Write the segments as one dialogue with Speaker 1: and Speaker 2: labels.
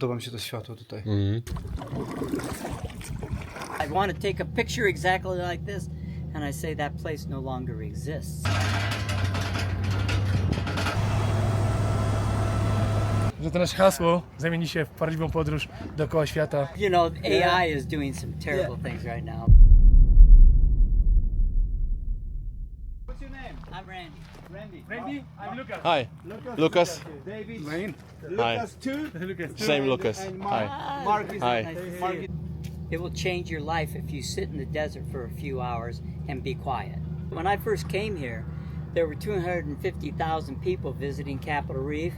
Speaker 1: Podoba mi się to światło tutaj.
Speaker 2: I want to take a picture exactly like this, and I say that place no longer exists.
Speaker 3: Że to nasze hasło zamieni się w prawdziwą podróż dookoła świata.
Speaker 2: You know, AI is doing some terrible things right now.
Speaker 4: What's your name?
Speaker 2: I'm Randy.
Speaker 3: Randy, I'm Lukasz.
Speaker 5: Hi, Lukasz.
Speaker 4: David.
Speaker 1: Lane.
Speaker 4: Lucas too.
Speaker 5: Same Lukasz.
Speaker 4: And
Speaker 5: Hi.
Speaker 4: Mark is
Speaker 5: Hi.
Speaker 4: Mark.
Speaker 2: It will change your life if you sit in the desert for a few hours and be quiet. When I first came here, there were 250,000 people visiting Capitol Reef.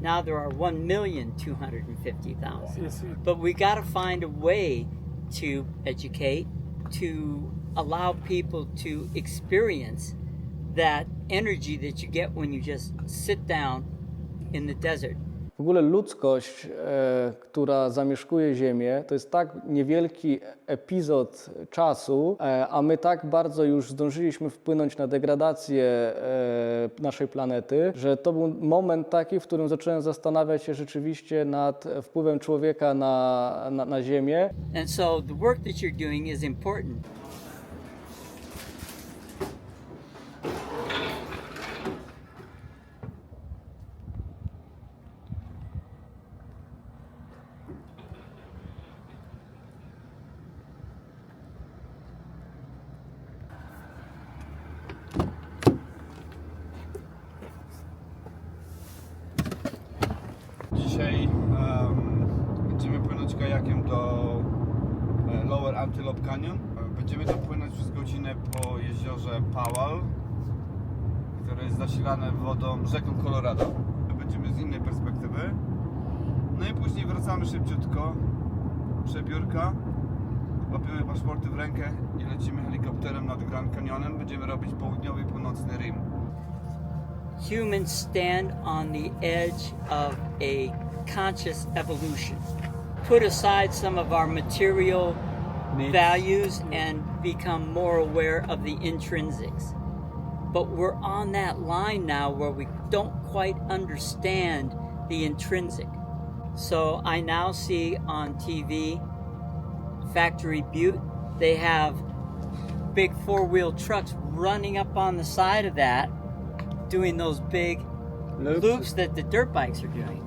Speaker 2: Now there are 1,250,000.
Speaker 3: Yes.
Speaker 2: But we got to find a way to educate, to allow people to experience that energy that you get when you just sit down in the desert.
Speaker 6: W ogóle ludzkość, która zamieszkuje Ziemię, to jest tak niewielki epizod czasu, a my tak bardzo już zdążyliśmy wpłynąć na degradację naszej planety, że to był moment taki, w którym zacząłem zastanawiać się rzeczywiście nad wpływem człowieka na Ziemię.
Speaker 2: And so the work that you're doing is important.
Speaker 1: Dzisiaj będziemy płynąć kajakiem do Lower Antelope Canyon. Będziemy tam płynąć przez godzinę po jeziorze Powell, które jest zasilane wodą rzeką Colorado. Będziemy z innej perspektywy. No i później wracamy szybciutko, przebiórka, łapiemy paszporty w rękę i lecimy helikopterem nad Grand Canyonem. Będziemy robić południowy i północny rim.
Speaker 2: Humans stand on the edge of a conscious evolution. Put aside some of our material values and become more aware of the intrinsics. But we're on that line now where we don't quite understand the intrinsic. So I now see on TV, Factory Butte, they have big four-wheel trucks running up on the side of that, doing those big loops that the dirt bikes are doing.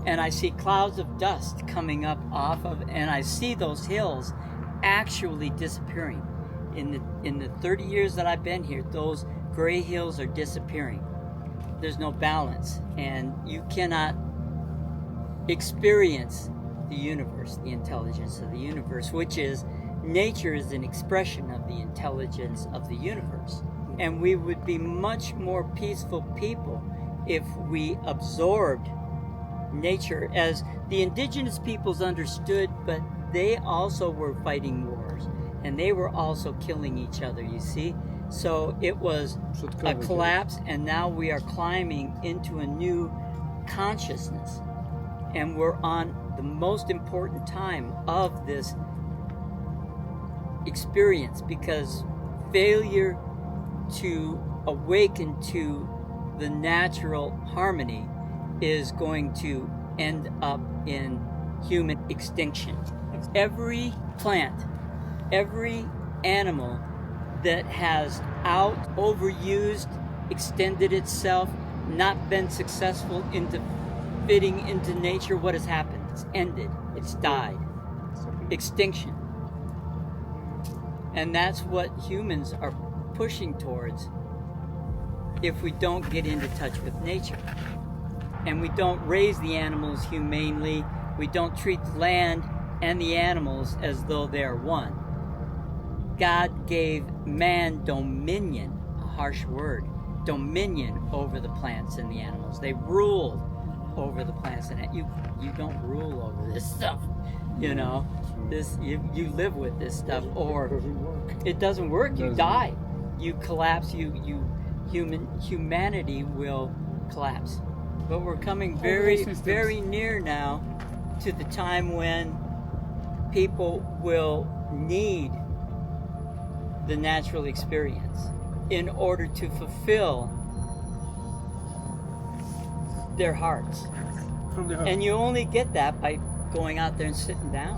Speaker 2: And I see clouds of dust coming up off of, and I see those hills actually disappearing. In the 30 years that I've been here, those gray hills are disappearing. There's no balance, and you cannot experience the universe, the intelligence of the universe, which is, nature is an expression of the intelligence of the universe. And we would be much more peaceful people if we absorbed nature as the indigenous peoples understood, but they also were fighting wars and they were also killing each other, you see? So it was a collapse, and now we are climbing into a new consciousness, and we're on the most important time of this experience, because failure to awaken to the natural harmony is going to end up in human extinction. Every plant, every animal that has overused, extended itself, not been successful into fitting into nature, what has happened? It's ended, it's died. Extinction. And that's what humans are pushing towards if we don't get into touch with nature. And we don't raise the animals humanely, we don't treat the land and the animals as though they are one. God gave man dominion, a harsh word, dominion over the plants and the animals. They ruled over the plants and you don't rule over this stuff, you know. This you live with this stuff, or it doesn't work. You die, you collapse. Humanity will collapse. But we're coming very near now to the time when people will need the natural experience in order to fulfill their hearts.
Speaker 3: From the heart.
Speaker 2: And you only get that by going out there and sitting down,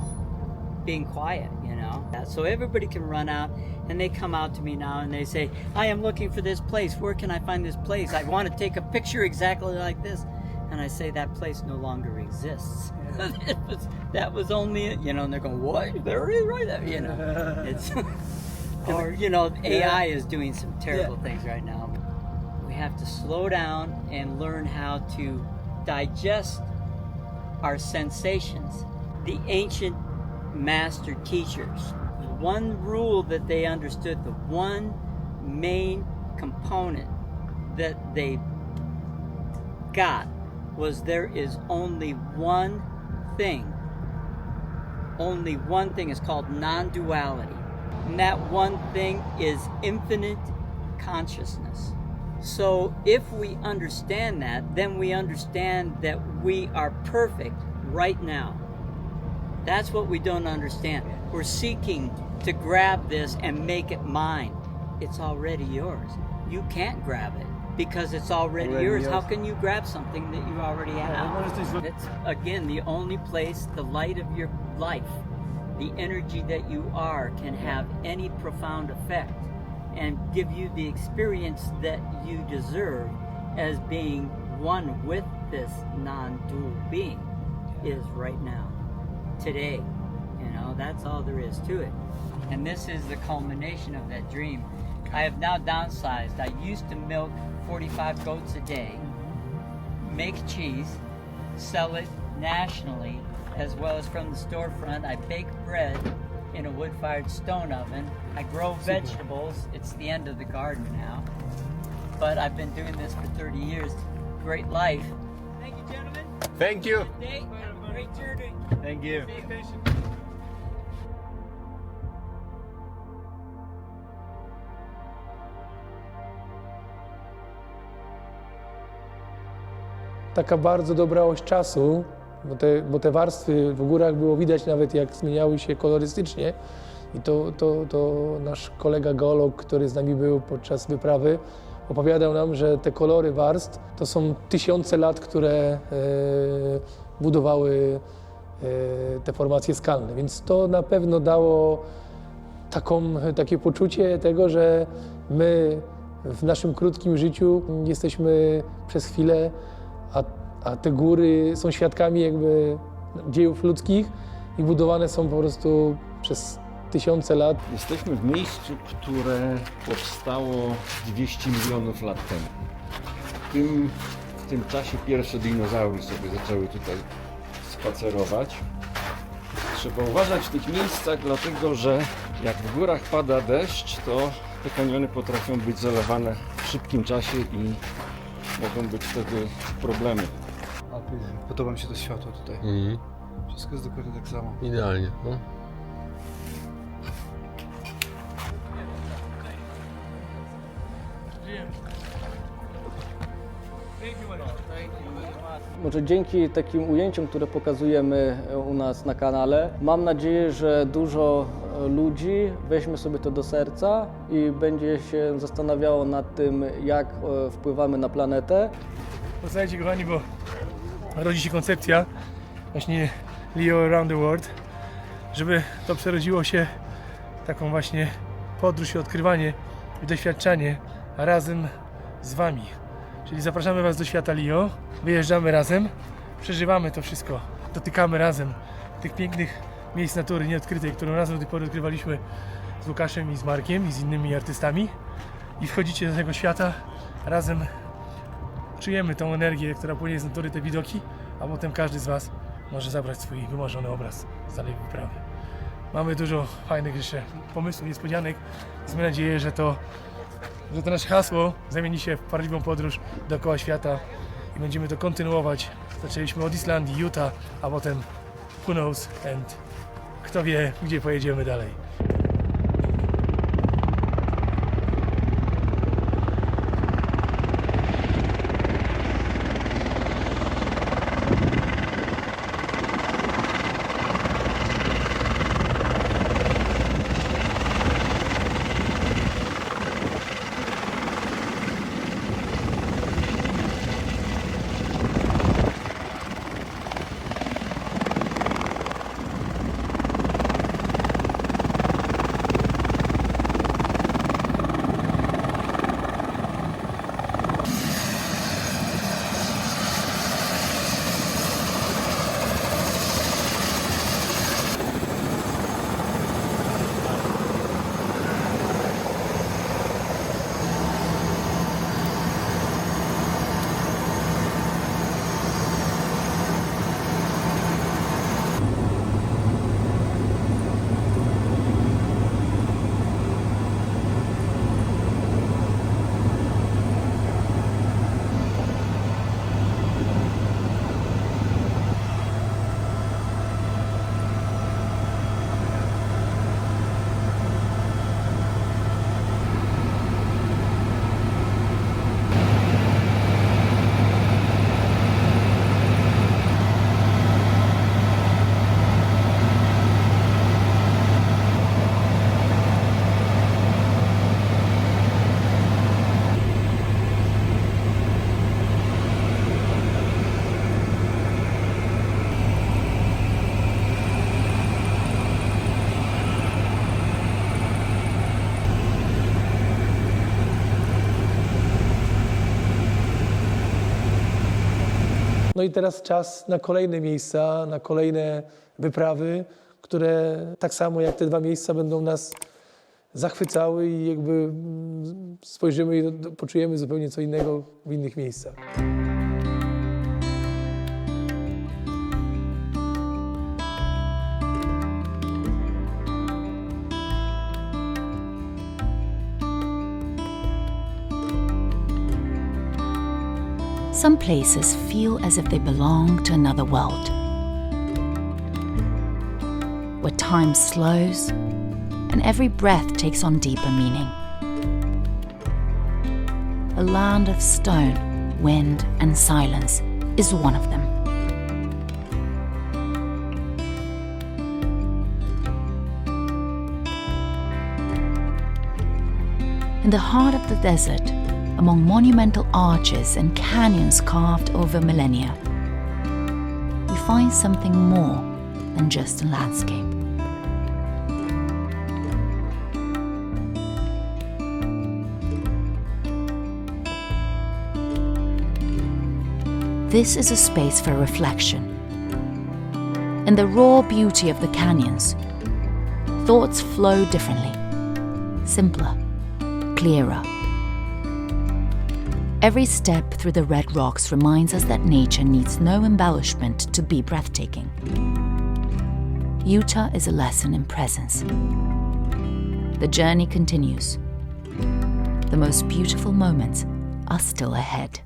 Speaker 2: being quiet, you know. So everybody can run out, and they come out to me now and they say, I am looking for this place. Where can I find this place? I want to take a picture exactly like this. And I say, that place no longer exists. That was only it, you know, and they're going, what? There it is right there, you know. It's or, you know, AI is doing some terrible things right now. We have to slow down and learn how to digest our sensations. The ancient master teachers, one rule that they understood, the one main component that they got was there is only one thing. Only one thing is called non-duality. And that one thing is infinite consciousness. So if we understand that, then we understand that we are perfect right now. That's what we don't understand. We're seeking to grab this and make it mine. It's already yours. You can't grab it because it's already yours. How can you grab something that you already have? It's, again, the only place the light of your life, the energy that you are, can have any profound effect and give you the experience that you deserve as being one with this non-dual being is right now, today. You know, that's all there is to it. And this is the culmination of that dream. I have now downsized. I used to milk 45 goats a day, make cheese, sell it nationally, as well as from the storefront. I bake bread in a wood-fired stone oven. I grow vegetables. It's the end of the garden now. But I've been doing this for 30 years. Great life. Thank you, gentlemen.
Speaker 5: Thank you.
Speaker 2: Good day. Great journey.
Speaker 5: Thank you.
Speaker 2: Stay patient.
Speaker 3: Taka bardzo dobra oś czasu, bo te warstwy w górach było widać nawet, jak zmieniały się kolorystycznie. I to nasz kolega geolog, który z nami był podczas wyprawy, opowiadał nam, że te kolory warstw to są tysiące lat, które budowały te formacje skalne. Więc to na pewno dało takie poczucie tego, że my w naszym krótkim życiu jesteśmy przez chwilę, a te góry są świadkami jakby dziejów ludzkich i budowane są po prostu przez tysiące lat.
Speaker 7: Jesteśmy w miejscu, które powstało 200 milionów lat temu. W tym czasie pierwsze dinozaury sobie zaczęły tutaj spacerować. Trzeba uważać w tych miejscach, dlatego że jak w górach pada deszcz, to te kaniony potrafią być zalewane w szybkim czasie i mogą być wtedy problemy.
Speaker 1: Podoba mi się to światło tutaj. Wszystko jest dokładnie tak samo.
Speaker 5: Idealnie. No.
Speaker 6: Może dzięki takim ujęciom, które pokazujemy u nas na kanale, mam nadzieję, że dużo ludzi weźmie sobie to do serca i będzie się zastanawiało nad tym, jak wpływamy na planetę.
Speaker 3: Posłuchajcie, kochani, bo rodzi się koncepcja właśnie Leo Around the World, żeby to przerodziło się w taką właśnie podróż i odkrywanie i doświadczanie razem z Wami. Czyli zapraszamy Was do świata Leo, wyjeżdżamy razem, przeżywamy to wszystko, dotykamy razem tych pięknych miejsc natury nieodkrytej, którą razem do tej pory odkrywaliśmy z Łukaszem i z Markiem i z innymi artystami, i wchodzicie do tego świata, razem czujemy tą energię, która płynie z natury, te widoki, a potem każdy z Was może zabrać swój wymarzony obraz z danej wyprawy. Mamy dużo fajnych jeszcze pomysłów, niespodzianek. Mamy nadzieję, że to nasze hasło zamieni się w prawdziwą podróż dookoła świata i będziemy to kontynuować. Zaczęliśmy od Islandii, Utah, a potem who knows and kto wie, gdzie pojedziemy dalej. No i teraz czas na kolejne miejsca, na kolejne wyprawy, które tak samo jak te 2 miejsca będą nas zachwycały i jakby spojrzymy i poczujemy zupełnie co innego w innych miejscach.
Speaker 8: Some places feel as if they belong to another world, where time slows and every breath takes on deeper meaning. A land of stone, wind, and silence is one of them. In the heart of the desert, among monumental arches and canyons carved over millennia, you find something more than just a landscape. This is a space for reflection. In the raw beauty of the canyons, thoughts flow differently, simpler, clearer. Every step through the red rocks reminds us that nature needs no embellishment to be breathtaking. Utah is a lesson in presence. The journey continues. The most beautiful moments are still ahead.